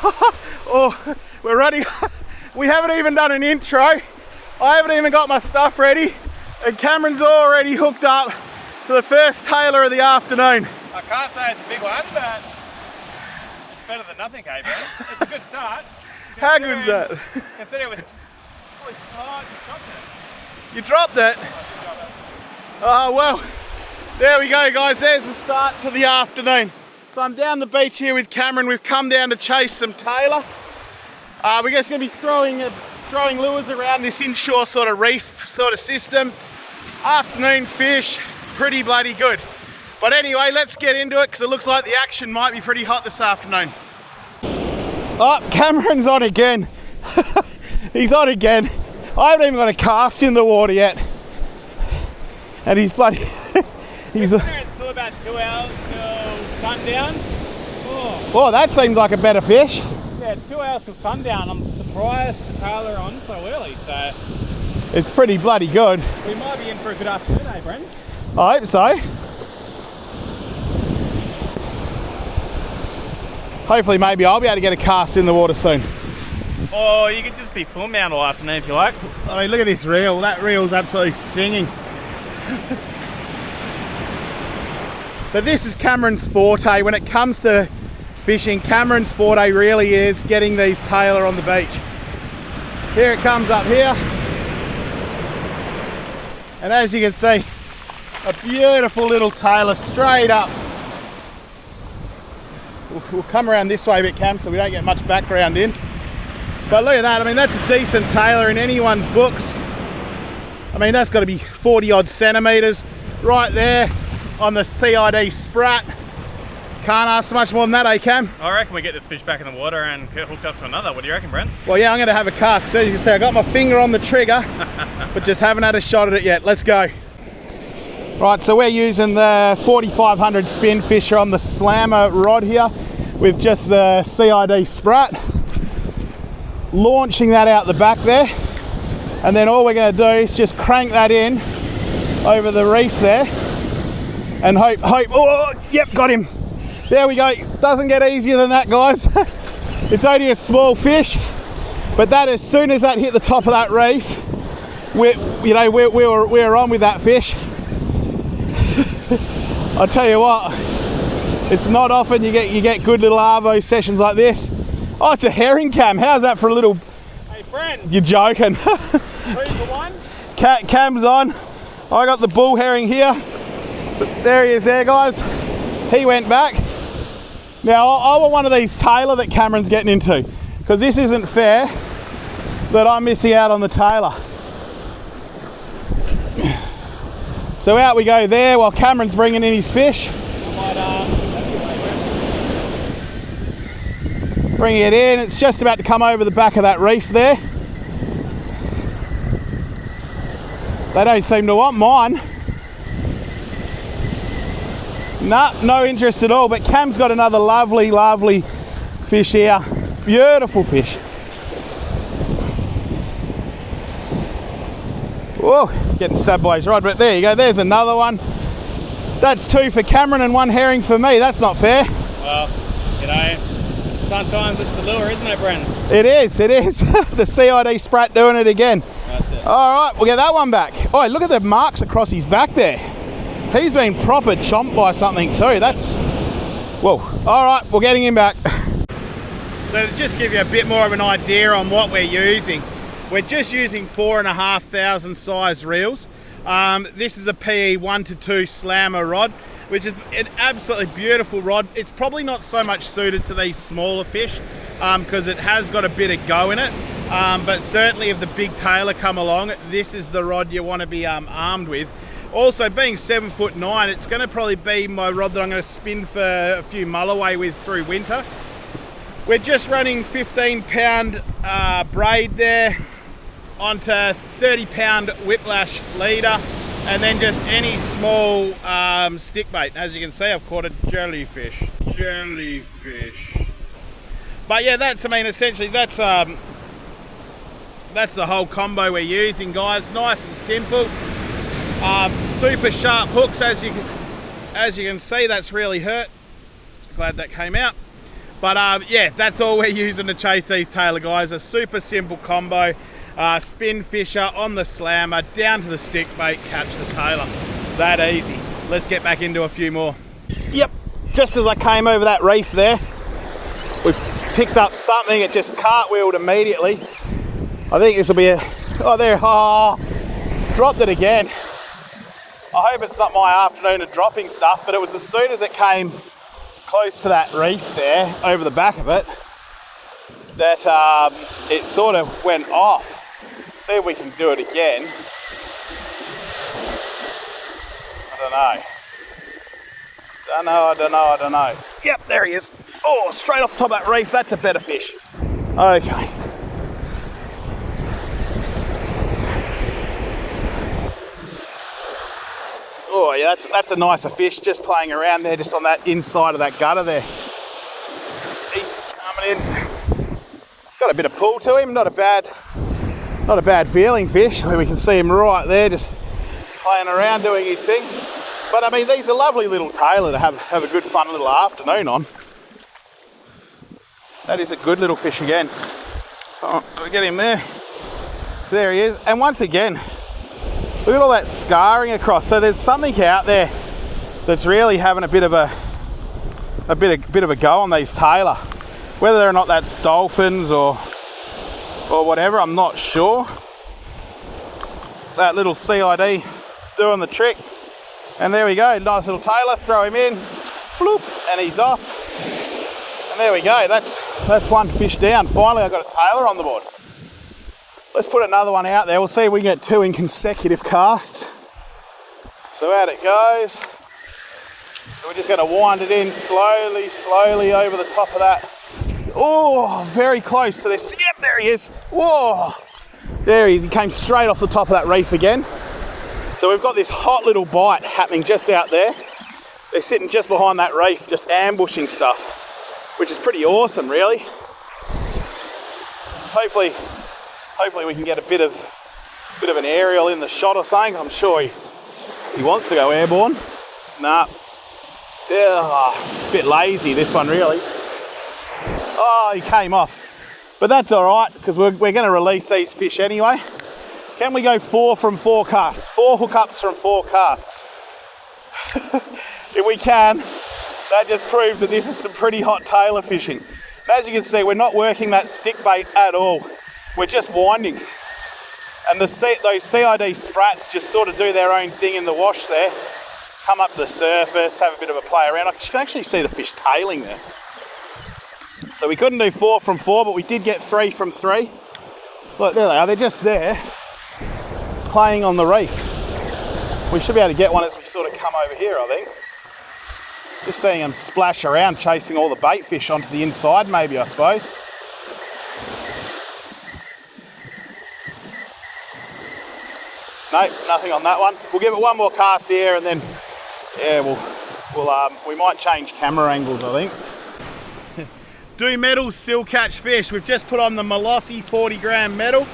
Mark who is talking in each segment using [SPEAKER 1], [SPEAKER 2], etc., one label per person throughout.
[SPEAKER 1] Oh, we're running. We haven't even done an intro. I haven't even got my stuff ready, and Cameron's already hooked up to the first tailor of the afternoon.
[SPEAKER 2] I can't say it's a big one, but it's better than nothing, eh, Ben? It's a good start.
[SPEAKER 1] How good is that?
[SPEAKER 2] Consider it was... Oh, I just dropped it.
[SPEAKER 1] You dropped it? Oh, well, there we go, guys. There's the start to the afternoon. So I'm down the beach here with Cameron. We've come down to chase some tailor. We're just going to be throwing lures around this inshore sort of reef sort of system. Afternoon fish, pretty bloody good. But anyway, let's get into it because it looks like the action might be pretty hot this afternoon. Oh, Cameron's on again. He's on again. I haven't even got a cast in the water yet. And he's bloody... It's
[SPEAKER 2] still about 2 hours till sundown.
[SPEAKER 1] Oh, that seems like a better fish.
[SPEAKER 2] Yeah, 2 hours till sundown. I'm surprised the tailor on so early, so...
[SPEAKER 1] It's pretty bloody good.
[SPEAKER 2] We might be in for a good afternoon, eh, Brent?
[SPEAKER 1] I hope so. Hopefully, maybe I'll be able to get a cast in the water soon.
[SPEAKER 2] Or you could just be full mount all afternoon if you like.
[SPEAKER 1] I mean, look at this reel. That reel's absolutely singing. But this is Cameron's forte. When it comes to fishing, Cameron's forte really is getting these tailor on the beach. Here it comes up here. And as you can see, a beautiful little tailor straight up. We'll come around this way a bit, Cam, so we don't get much background in. But look at that. I mean, that's a decent tailor in anyone's books. I mean, that's got to be 40 odd centimetres right there on the CID Sprat. Can't ask for much more than that, eh, Cam?
[SPEAKER 2] I reckon we get this fish back in the water and get hooked up to another. What do you reckon, Brent?
[SPEAKER 1] Well, yeah, I'm going to have a cast. So as you can see, I got my finger on the trigger, but just haven't had a shot at it yet. Let's go. Right, so we're using the 4500 spin fisher on the slammer rod here with just the CID Sprat. Launching that out the back there. And then all we're going to do is just crank that in over the reef there. And hope, oh, yep, got him. There we go. Doesn't get easier than that, guys. It's only a small fish, but that as soon as that hit the top of that reef, we were on with that fish. I'll tell you what, it's not often you get good little arvo sessions like this. Oh, it's a herring, Cam. How's that for a little?
[SPEAKER 2] Hey, friends.
[SPEAKER 1] You're joking.
[SPEAKER 2] 3 for 1.
[SPEAKER 1] Cam's on. I got the bull herring here. So there he is there, guys. He went back. Now, I want one of these tailor that Cameron's getting into, because this isn't fair that I'm missing out on the tailor. So out we go there while Cameron's bringing in his fish. Bring it in. It's just about to come over the back of that reef there. They don't seem to want mine. Nah, no interest at all, but Cam's got another lovely, lovely fish here. Beautiful fish. Whoa, getting stabbed by his rod, but there you go, there's another one. That's 2 for Cameron and 1 herring for me. That's not fair.
[SPEAKER 2] Well, you know, sometimes it's the lure, isn't it, Brent?
[SPEAKER 1] It is, it is. The CID Sprat doing it again.
[SPEAKER 2] That's it.
[SPEAKER 1] All right, we'll get that one back. Oh, look at the marks across his back there. He's been proper chomped by something too. That's, whoa. All right, we're getting him back. So to just give you a bit more of an idea on what we're using, we're just using 4,500 size reels. This is a PE 1 to 2 slammer rod, which is an absolutely beautiful rod. It's probably not so much suited to these smaller fish because it has got a bit of go in it. But certainly if the big tailor come along, this is the rod you want to be armed with. Also, being 7'9", it's going to probably be my rod that I'm going to spin for a few mulloway with through winter. We're just running 15-pound braid there onto 30-pound whiplash leader, and then just any small stick bait. As you can see, I've caught a jellyfish. Jellyfish. But yeah, that's, I mean, essentially that's the whole combo we're using, guys. Nice and simple. Super sharp hooks, as you can see. That's really hurt. Glad that came out. But yeah, that's all we're using to chase these tailor guys. A super simple combo. Spin fisher on the slammer, down to the stick bait, catch the tailor. That easy. Let's get back into a few more. Yep, just as I came over that reef there, we picked up something. It just cartwheeled immediately. I think this will be dropped it again. I hope it's not my afternoon of dropping stuff, but it was as soon as it came close to that reef there, over the back of it, that it sort of went off. See if we can do it again. I don't know. Yep, there he is. Oh, straight off the top of that reef. That's a better fish. Okay. Oh yeah, that's a nicer fish, just playing around there, just on that inside of that gutter there. He's coming in. Got a bit of pull to him, not a bad feeling fish. We can see him right there, just playing around doing his thing. But I mean, these are lovely little tailor to have a good fun little afternoon on. That is a good little fish again. Oh, we get him there. There he is. And once again, look at all that scarring across. So there's something out there that's really having a bit of a go on these tailor. Whether or not that's dolphins or whatever, I'm not sure. That little CID doing the trick. And there we go, nice little tailor, throw him in, bloop, and he's off. And there we go, that's one fish down. Finally I got a tailor on the board. Let's put another one out there. We'll see if we can get 2 in consecutive casts. So out it goes. So we're just going to wind it in slowly over the top of that. Oh, very close to this. Yep, there he is. Whoa, there he is. He came straight off the top of that reef again. So we've got this hot little bite happening just out there. They're sitting just behind that reef, just ambushing stuff, which is pretty awesome, really. Hopefully we can get a bit of an aerial in the shot or something. I'm sure he wants to go airborne. Nah, a bit lazy this one really. Oh, he came off, but that's all right because we're going to release these fish anyway. Can we go 4 from 4 casts? 4 hookups from 4 casts. If we can, that just proves that this is some pretty hot tailor fishing. As you can see, we're not working that stick bait at all. We're just winding. And those CID sprats just sort of do their own thing in the wash there. Come up to the surface, have a bit of a play around. You can actually see the fish tailing there. So we couldn't do 4 from 4, but we did get 3 from 3. Look, there they are. They're just there, playing on the reef. We should be able to get one as we sort of come over here, I think. Just seeing them splash around, chasing all the bait fish onto the inside, maybe, I suppose. Nope, nothing on that one. We'll give it one more cast here, and then, yeah, we might change camera angles, I think. Do metals still catch fish? We've just put on the Molossi 40 gram metal.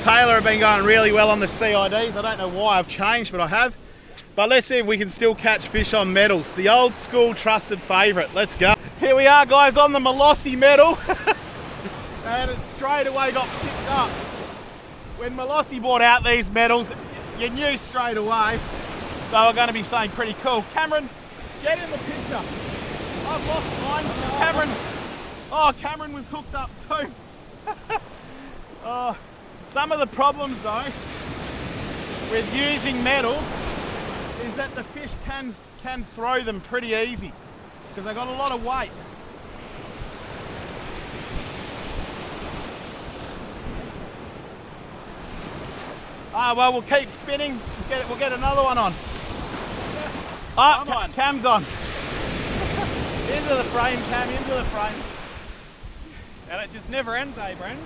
[SPEAKER 1] Tailor have been going really well on the CIDs. I don't know why I've changed, but I have. But let's see if we can still catch fish on metals. The old school trusted favourite. Let's go. Here we are, guys, on the Molossi metal. And it straight away got picked up. When Molossi brought out these metals, you knew straight away they were going to be something pretty cool. Cameron, get in the picture. I've lost mine. Cameron was hooked up too. Some of the problems though with using metal is that the fish can throw them pretty easy because they've got a lot of weight. Well, we'll keep spinning. We'll get another one on. Cam's on. Into the frame, Cam, into the frame.
[SPEAKER 2] And it just never ends, eh, Brent?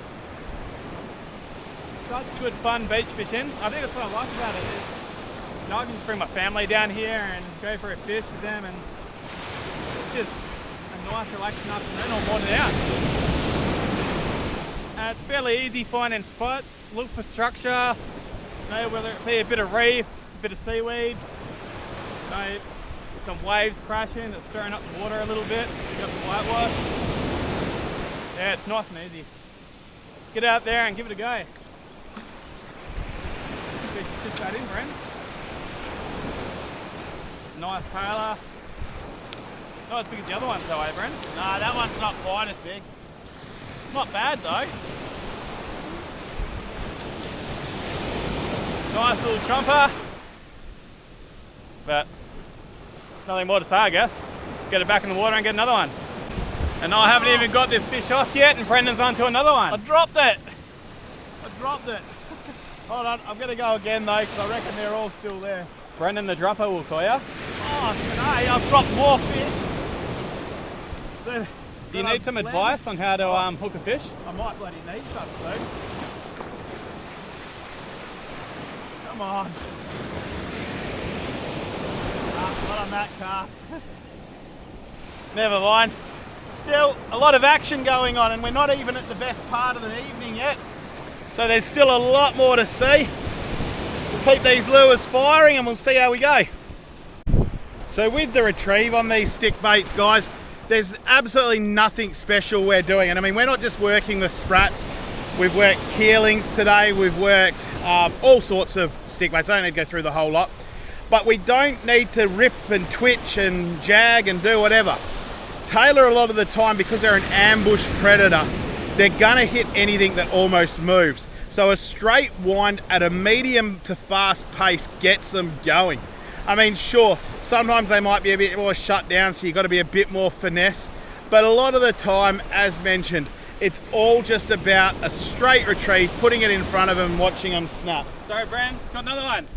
[SPEAKER 2] Such good fun beach fishing. I think that's what I like about it is, you know, I can just bring my family down here and go for a fish with them, and it's just a nice relaxing afternoon or morning out. It's fairly easy finding spots. Look for structure, you know, whether it be a bit of reef, a bit of seaweed, you know, some waves crashing, it's stirring up the water a little bit, you got the whitewash. Yeah, it's nice and easy. Get out there and give it a go. Just that in, Brent. Nice tailor. Not as big as the other ones though, eh, Brent?
[SPEAKER 1] Nah, that one's not quite as big. Not bad though.
[SPEAKER 2] Nice little chomper. But nothing more to say, I guess. Get it back in the water and get another one. And I haven't even got this fish off yet, and Brendan's on to another one.
[SPEAKER 1] I dropped it. Hold on, I'm going to go again though, because I reckon they're all still there.
[SPEAKER 2] Brendan the dropper will call you.
[SPEAKER 1] Oh, today I've dropped more fish.
[SPEAKER 2] Do you need some advice on how to hook a fish?
[SPEAKER 1] I might bloody need some soon. Come on. Not on that cast. Never mind. Still a lot of action going on, and we're not even at the best part of the evening yet. So there's still a lot more to see. We'll keep these lures firing and we'll see how we go. So with the retrieve on these stick baits, guys, there's absolutely nothing special we're doing. And I mean, we're not just working with sprats. We've worked keelings today. We've worked all sorts of stick baits. I don't need to go through the whole lot. But we don't need to rip and twitch and jag and do whatever. Tailor, a lot of the time, because they're an ambush predator, they're gonna hit anything that almost moves. So a straight wind at a medium to fast pace gets them going. I mean, sure, sometimes they might be a bit more shut down, so you've got to be a bit more finesse. But a lot of the time, as mentioned, it's all just about a straight retrieve, putting it in front of them, watching them snap.
[SPEAKER 2] Sorry, Brand, got another one.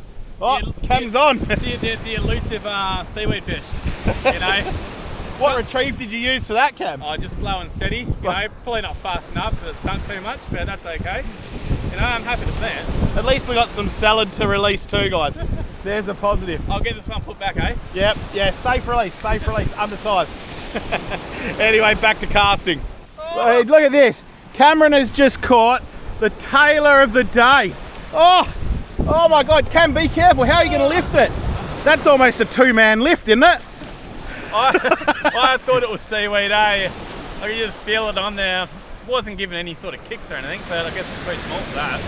[SPEAKER 1] Oh, Cam's on.
[SPEAKER 2] The elusive seaweed fish, you know.
[SPEAKER 1] What retrieve did you use for that, Cam?
[SPEAKER 2] Oh, just slow and steady. You know, probably not fast enough because it's sunk too much, but that's okay. You know, I'm happy to see it.
[SPEAKER 1] At least we got some salad to release too, guys. There's a positive.
[SPEAKER 2] I'll get this one put back, eh?
[SPEAKER 1] Yep, yeah, safe release, undersized. Anyway, back to casting. Oh. Hey, look at this. Cameron has just caught the tailor of the day. Oh my God, Cam, be careful. How are you going to lift it? That's almost a two-man lift, isn't it?
[SPEAKER 2] I thought it was seaweed, eh? I could just feel it on there. Wasn't giving any sort of kicks or anything, but I guess it's pretty small for that.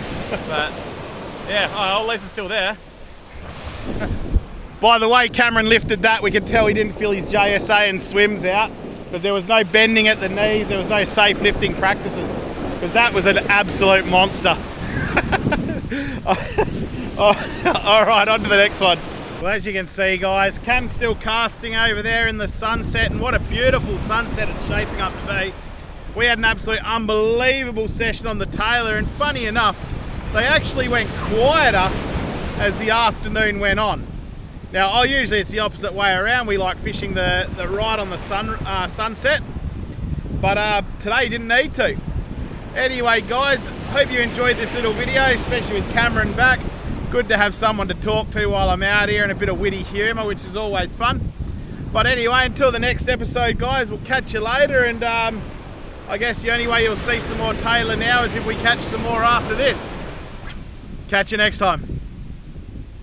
[SPEAKER 2] But yeah, at least it's still there.
[SPEAKER 1] By the way, Cameron lifted that. We could tell he didn't feel his JSA and swims out, because there was no bending at the knees. There was no safe lifting practices, because that was an absolute monster. All right, on to the next one. Well, as you can see, guys, Cam's still casting over there in the sunset, and what a beautiful sunset it's shaping up to be. We had an absolute unbelievable session on the tailor, and funny enough, they actually went quieter as the afternoon went on. Now, usually it's the opposite way around. We like fishing the right on the sunset, but today didn't need to. Anyway, guys, hope you enjoyed this little video, especially with Cameron back. Good to have someone to talk to while I'm out here, and a bit of witty humour, which is always fun. But anyway, until the next episode, guys, we'll catch you later, and I guess the only way you'll see some more tailor now is if we catch some more after this. Catch you next time.